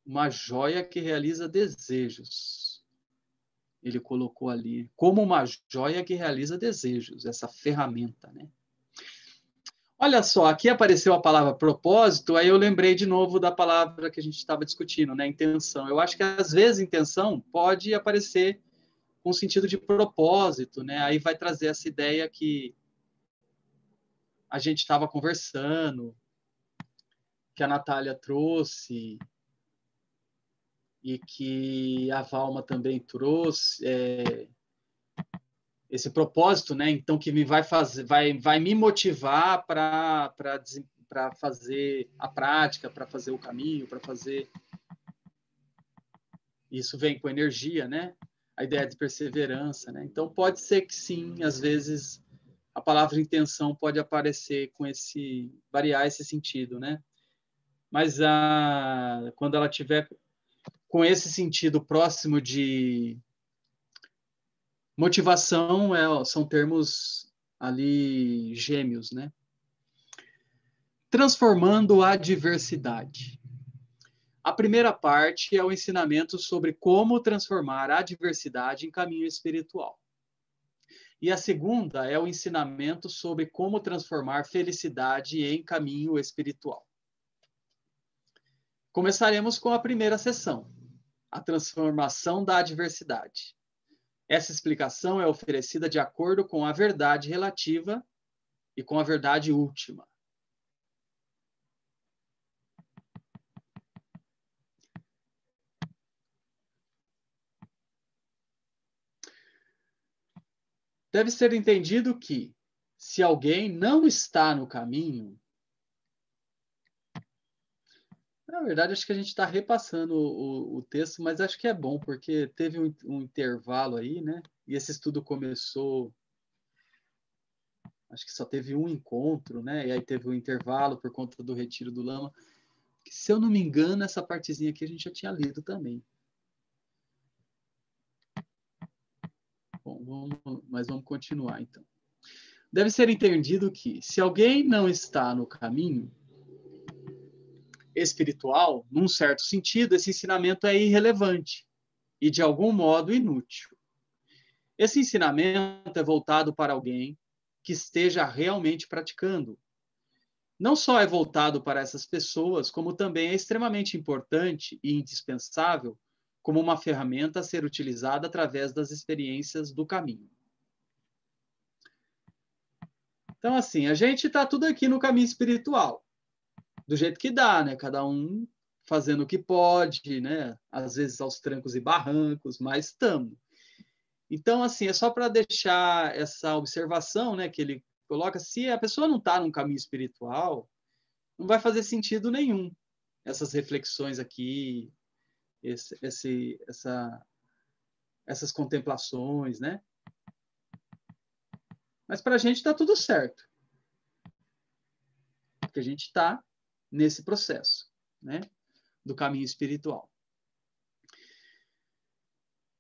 Uma joia que realiza desejos. Ele colocou ali, como uma joia que realiza desejos, essa ferramenta, né? Olha só, aqui apareceu a palavra propósito, aí eu lembrei de novo da palavra que a gente estava discutindo, né? Intenção. Eu acho que às vezes intenção pode aparecer com sentido de propósito, né? Aí vai trazer essa ideia que a gente estava conversando, que a Natália trouxe e que a Valma também trouxe, esse propósito, né? Então que me vai fazer, vai me motivar para fazer a prática, para fazer o caminho, para fazer. Isso vem com energia, né? A ideia de perseverança, né? Então pode ser que sim, às vezes a palavra intenção pode aparecer com variar esse sentido, né? Mas quando ela tiver com esse sentido próximo de motivação, são termos ali gêmeos, né? Transformando a diversidade. A primeira parte é o ensinamento sobre como transformar a diversidade em caminho espiritual. E a segunda é o ensinamento sobre como transformar felicidade em caminho espiritual. Começaremos com a primeira sessão, a transformação da adversidade. Essa explicação é oferecida de acordo com a verdade relativa e com a verdade última. Deve ser entendido que, se alguém não está no caminho, na verdade, acho que a gente está repassando o texto, mas acho que é bom, porque teve um intervalo aí, né? E esse estudo começou, acho que só teve um encontro, né? E aí teve um intervalo por conta do retiro do Lama. Que, se eu não me engano, essa partezinha aqui a gente já tinha lido também. Bom, mas vamos continuar, então. Deve ser entendido que, se alguém não está no caminho espiritual, num certo sentido, esse ensinamento é irrelevante e, de algum modo, inútil. Esse ensinamento é voltado para alguém que esteja realmente praticando. Não só é voltado para essas pessoas, como também é extremamente importante e indispensável como uma ferramenta a ser utilizada através das experiências do caminho. Então, assim, a gente está tudo aqui no caminho espiritual, do jeito que dá, né? Cada um fazendo o que pode, né? Às vezes aos trancos e barrancos, mas estamos. Então, assim, é só para deixar essa observação, né? Que ele coloca, se a pessoa não está num caminho espiritual, não vai fazer sentido nenhum essas reflexões aqui, essas contemplações, né? Mas para a gente está tudo certo, porque a gente está nesse processo, né? Do caminho espiritual.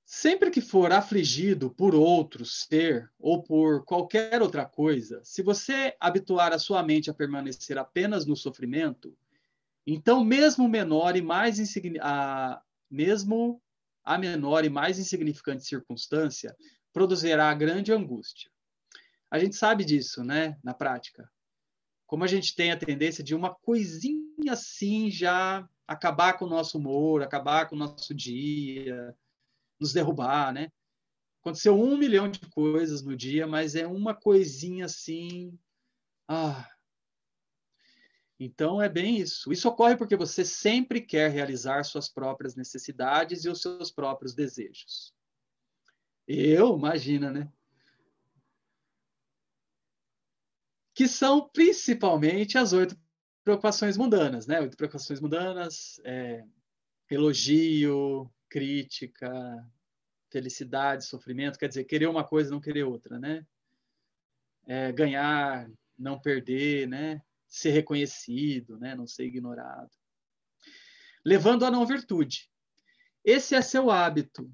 Sempre que for afligido por outro ser ou por qualquer outra coisa, se você habituar a sua mente a permanecer apenas no sofrimento, então mesmo a menor e mais insignificante circunstância produzirá grande angústia. A gente sabe disso, né, na prática. Como a gente tem a tendência de uma coisinha assim já acabar com o nosso humor, acabar com o nosso dia, nos derrubar, né? Aconteceu 1 milhão de coisas no dia, mas é uma coisinha assim. Então é bem isso. Isso ocorre porque você sempre quer realizar suas próprias necessidades e os seus próprios desejos. Imagina, né? Que são principalmente as 8 preocupações mundanas, né? 8 preocupações mundanas, elogio, crítica, felicidade, sofrimento, quer dizer, querer uma coisa e não querer outra, né? Ganhar, não perder, né? Ser reconhecido, né? Não ser ignorado. Levando à não virtude. Esse é seu hábito.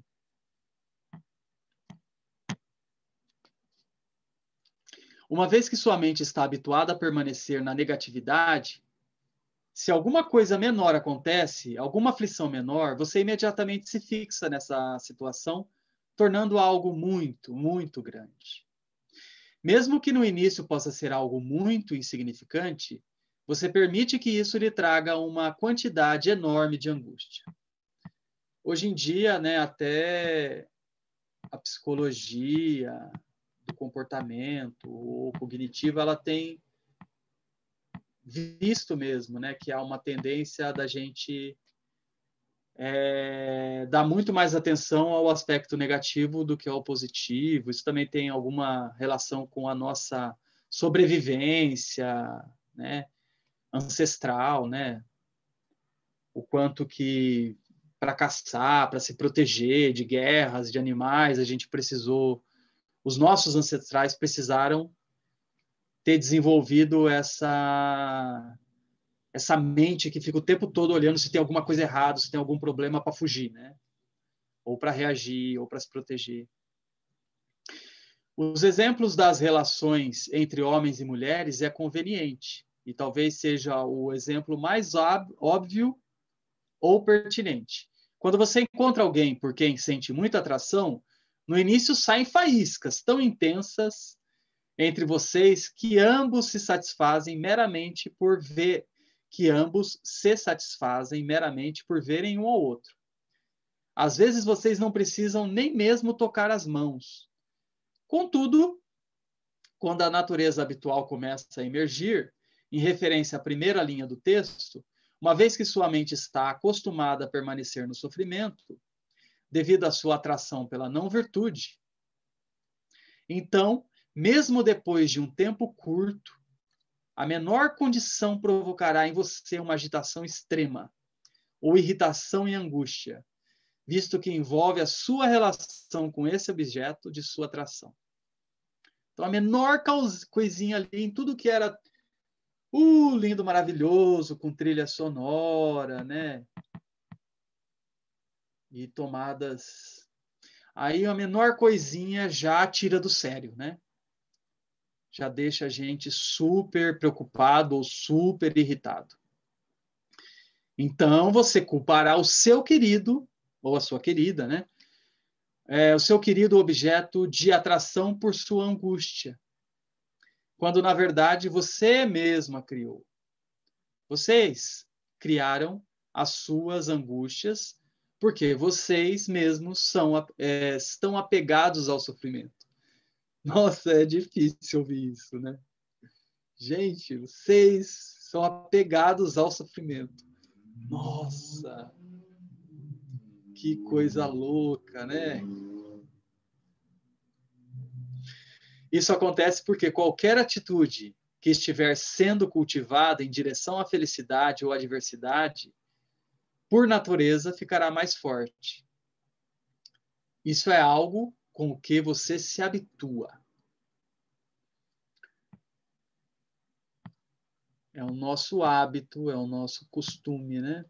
Uma vez que sua mente está habituada a permanecer na negatividade, se alguma coisa menor acontece, alguma aflição menor, você imediatamente se fixa nessa situação, tornando algo muito, muito grande. Mesmo que no início possa ser algo muito insignificante, você permite que isso lhe traga uma quantidade enorme de angústia. Hoje em dia, né, até a psicologia do comportamento ou cognitiva, ela tem visto mesmo, né, que há uma tendência da gente dar muito mais atenção ao aspecto negativo do que ao positivo. Isso também tem alguma relação com a nossa sobrevivência, né, ancestral, né? O quanto que para caçar, para se proteger de guerras, de animais, a gente precisou, os nossos ancestrais precisaram ter desenvolvido essa mente que fica o tempo todo olhando se tem alguma coisa errada, se tem algum problema para fugir, né? Ou para reagir, ou para se proteger. Os exemplos das relações entre homens e mulheres é conveniente, e talvez seja o exemplo mais óbvio ou pertinente. Quando você encontra alguém por quem sente muita atração, no início saem faíscas tão intensas entre vocês que ambos se satisfazem meramente por ver, que ambos se satisfazem meramente por verem um ao outro. Às vezes vocês não precisam nem mesmo tocar as mãos. Contudo, quando a natureza habitual começa a emergir, em referência à primeira linha do texto, uma vez que sua mente está acostumada a permanecer no sofrimento, devido à sua atração pela não-virtude, então, mesmo depois de um tempo curto, a menor condição provocará em você uma agitação extrema, ou irritação e angústia, visto que envolve a sua relação com esse objeto de sua atração. Então, a menor coisinha ali, em tudo que era lindo, maravilhoso, com trilha sonora, né? E tomadas. Aí, a menor coisinha já tira do sério, né? Já deixa a gente super preocupado ou super irritado. Então, você culpará o seu querido, ou a sua querida, né? O seu querido objeto de atração por sua angústia, quando, na verdade, você mesma criou. Vocês criaram as suas angústias porque vocês mesmos estão apegados ao sofrimento. Nossa, é difícil ouvir isso, né? Gente, vocês são apegados ao sofrimento. Nossa, que coisa louca, né? Isso acontece porque qualquer atitude que estiver sendo cultivada em direção à felicidade ou à adversidade, por natureza, ficará mais forte. Isso é algo com o que você se habitua. É o nosso hábito, é o nosso costume, né?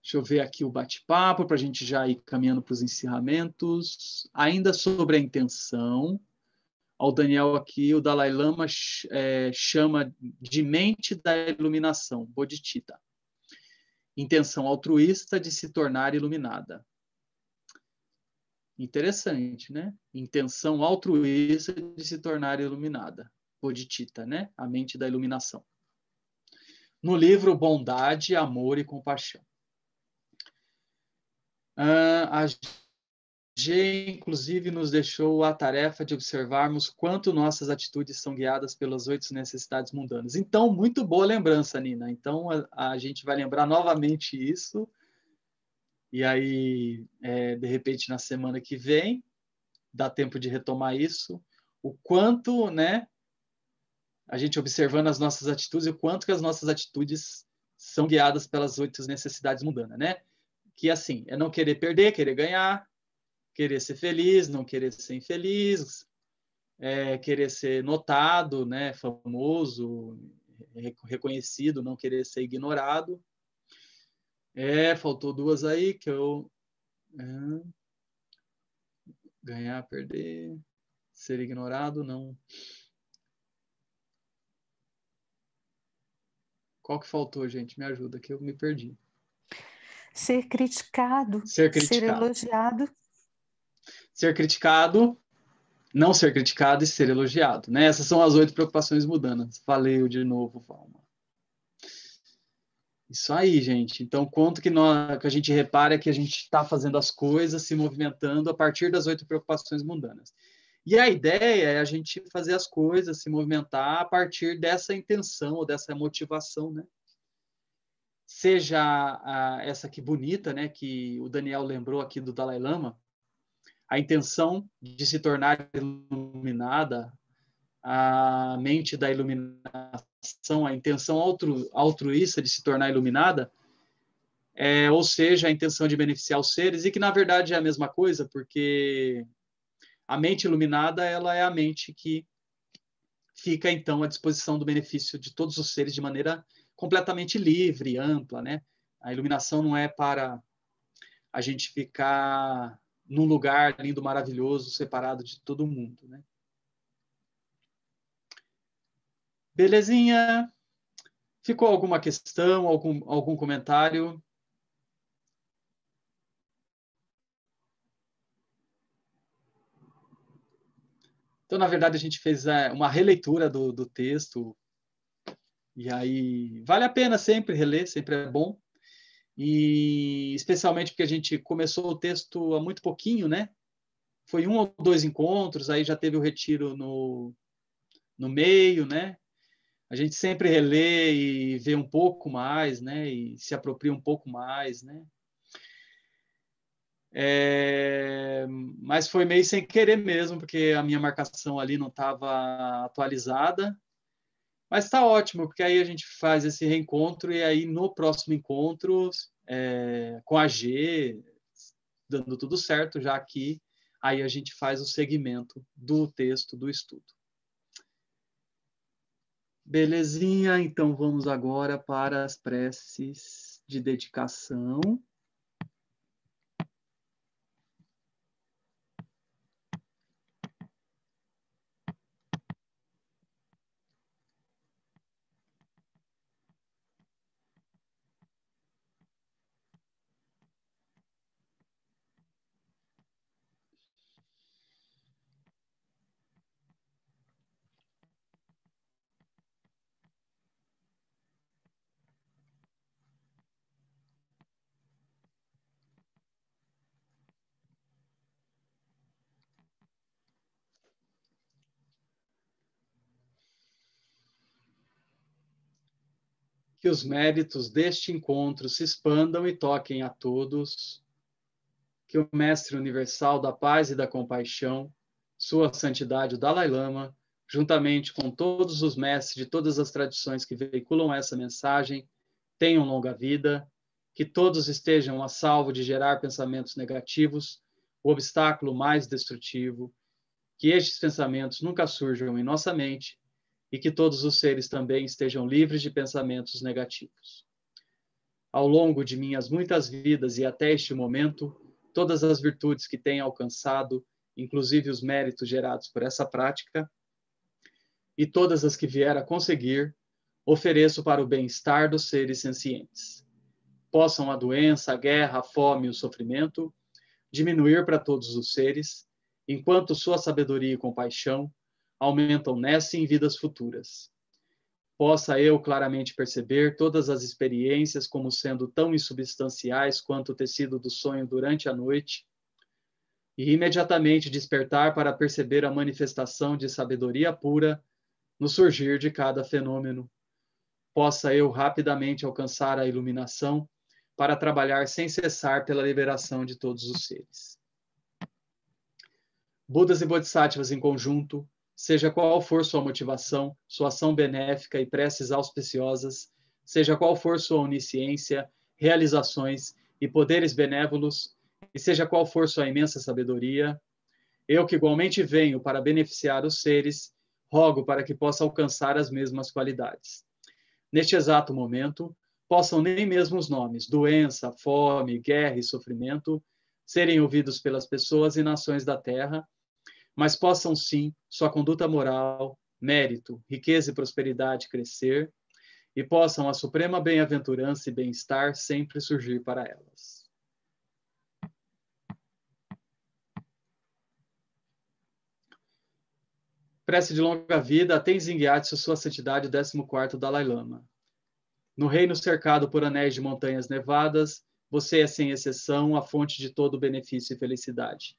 Deixa eu ver aqui o bate-papo para a gente já ir caminhando para os encerramentos. Ainda sobre a intenção, ao Daniel aqui, o Dalai Lama chama de mente da iluminação, bodhicitta. Intenção altruísta de se tornar iluminada. Interessante, né? Intenção altruísta de se tornar iluminada. Bodhicitta, né? A mente da iluminação. No livro Bondade, Amor e Compaixão. A G, inclusive, nos deixou a tarefa de observarmos quanto nossas atitudes são guiadas pelas 8 necessidades mundanas. Então, muito boa lembrança, Nina. Então, a gente vai lembrar novamente isso. E aí, de repente, na semana que vem, dá tempo de retomar isso. O quanto, né, a gente observando as nossas atitudes e o quanto que as nossas atitudes são guiadas pelas 8 necessidades mundanas, né? Que, assim, é não querer perder, querer ganhar, querer ser feliz, não querer ser infeliz, querer ser notado, né, famoso, reconhecido, não querer ser ignorado. Faltou 2 aí que eu... Ganhar, perder, ser ignorado, não. Qual que faltou, gente? Me ajuda, que eu me perdi. Ser criticado. Ser criticado. Ser elogiado. Ser criticado, não ser criticado e ser elogiado, né? Essas são as 8 preocupações mundanas. Valeu de novo, Valma. Isso aí, gente. Então, quanto que a gente repara que a gente está fazendo as coisas, se movimentando a partir das 8 preocupações mundanas. E a ideia é a gente fazer as coisas, se movimentar a partir dessa intenção ou dessa motivação, né? Seja essa aqui bonita, né, que o Daniel lembrou aqui do Dalai Lama, a intenção de se tornar iluminada, a mente da iluminação, a intenção altruísta de se tornar iluminada, ou seja, a intenção de beneficiar os seres, e que na verdade é a mesma coisa, porque a mente iluminada, ela é a mente que fica então à disposição do benefício de todos os seres de maneira completamente livre, ampla, né? A iluminação não é para a gente ficar num lugar lindo, maravilhoso, separado de todo mundo, né? Belezinha? Ficou alguma questão, algum comentário? Então, na verdade, a gente fez uma releitura do texto, e aí vale a pena sempre reler, sempre é bom, e especialmente porque a gente começou o texto há muito pouquinho, né? Foi 1 ou 2 encontros, aí já teve o retiro no meio, né? A gente sempre relê e vê um pouco mais, né? E se apropria um pouco mais, né? Mas foi meio sem querer mesmo, porque a minha marcação ali não estava atualizada. Mas está ótimo, porque aí a gente faz esse reencontro e aí no próximo encontro, com a G, dando tudo certo, já aqui, aí a gente faz o segmento do texto, do estudo. Belezinha, então vamos agora para as preces de dedicação. Que os méritos deste encontro se expandam e toquem a todos. Que o Mestre Universal da Paz e da Compaixão, Sua Santidade o Dalai Lama, juntamente com todos os mestres de todas as tradições que veiculam essa mensagem, tenham longa vida, que todos estejam a salvo de gerar pensamentos negativos, o obstáculo mais destrutivo, que estes pensamentos nunca surjam em nossa mente, e que todos os seres também estejam livres de pensamentos negativos. Ao longo de minhas muitas vidas e até este momento, todas as virtudes que tenho alcançado, inclusive os méritos gerados por essa prática, e todas as que vier a conseguir, ofereço para o bem-estar dos seres sencientes. Possam a doença, a guerra, a fome e o sofrimento diminuir para todos os seres, enquanto sua sabedoria e compaixão aumentam nessa e em vidas futuras. Possa eu claramente perceber todas as experiências como sendo tão insubstanciais quanto o tecido do sonho durante a noite, e imediatamente despertar para perceber a manifestação de sabedoria pura no surgir de cada fenômeno. Possa eu rapidamente alcançar a iluminação para trabalhar sem cessar pela liberação de todos os seres. Budas e Bodhisattvas em conjunto, seja qual for sua motivação, sua ação benéfica e preces auspiciosas, seja qual for sua onisciência, realizações e poderes benévolos, e seja qual for sua imensa sabedoria, eu que igualmente venho para beneficiar os seres, rogo para que possa alcançar as mesmas qualidades. Neste exato momento, possam nem mesmo os nomes doença, fome, guerra e sofrimento serem ouvidos pelas pessoas e nações da terra, mas possam sim sua conduta moral, mérito, riqueza e prosperidade crescer, e possam a suprema bem-aventurança e bem-estar sempre surgir para elas. Prece de longa vida a Tenzin Gyatso, sua santidade, o 14º Dalai Lama. No reino cercado por anéis de montanhas nevadas, você é, sem exceção, a fonte de todo benefício e felicidade.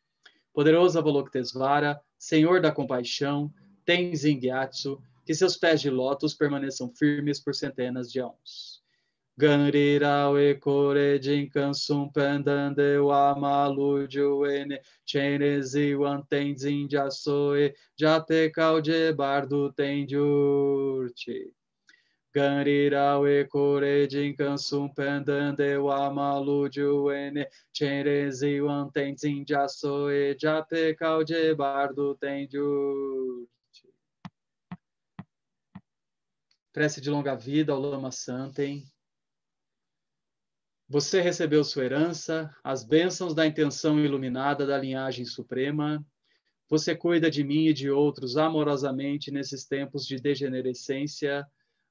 Poderoso Avalokitesvara, Senhor da compaixão, Tenzin Gyatso, que seus pés de lótus permaneçam firmes por centenas de anos. Ganrirao e kore jinkansum pendande wa malujo ene chenezi wan tenzin jasoe japekau je bardo tenjurti. Ganrirao e kore jinkansum pendande wa malujo ene chenezi wan tenzin jasoe japekau je bardo tenjurti. Prece de longa vida ao Lama Santem. Você recebeu sua herança, as bênçãos da intenção iluminada da linhagem suprema. Você cuida de mim e de outros amorosamente nesses tempos de degenerescência.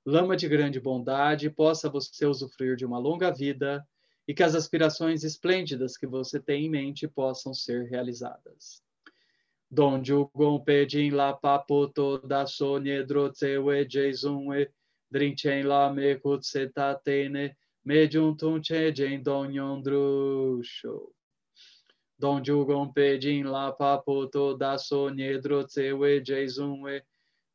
Lama de grande bondade, possa você usufruir de uma longa vida e que as aspirações esplêndidas que você tem em mente possam ser realizadas. Donju gompe jin la papoto da sonye drotsewe jezunwe drinchen la me kutsetatene medium tunche jen donyon drusho. Donju gompe jin la papoto da sonye drotsewe jezunwe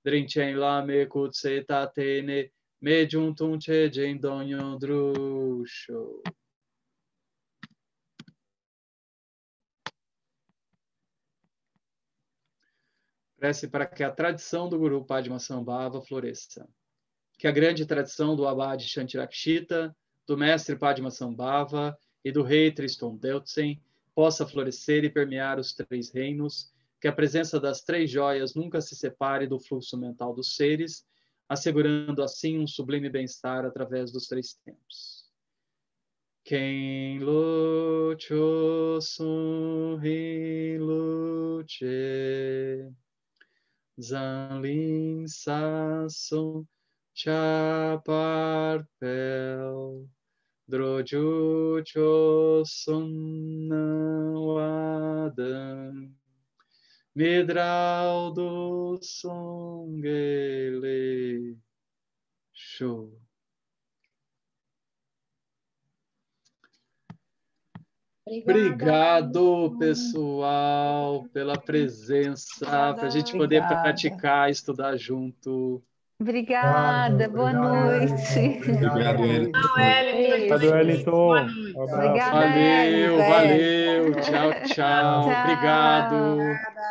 drinchen la me kutsetatene medium tunche jen donyon drusho. Prece para que a tradição do Guru Padmasambhava floresça. Que a grande tradição do Abade Shantirakshita, do mestre Padmasambhava e do rei Tristan Deltsen possa florescer e permear os 3 reinos, que a presença das 3 joias nunca se separe do fluxo mental dos seres, assegurando assim um sublime bem-estar através dos 3 tempos. Ken lo cho sun hi lu che Zanlin Sasson Chaparpel Droju Choson Wadan Midral do Songele Show. Obrigado, pessoal, pela presença, para a gente poder praticar, estudar junto. Obrigada, boa noite. Obrigado, Wellington. Obrigado, Wellington. Obrigada, Valeu, Wellington. valeu. Tchau, tchau. Obrigado.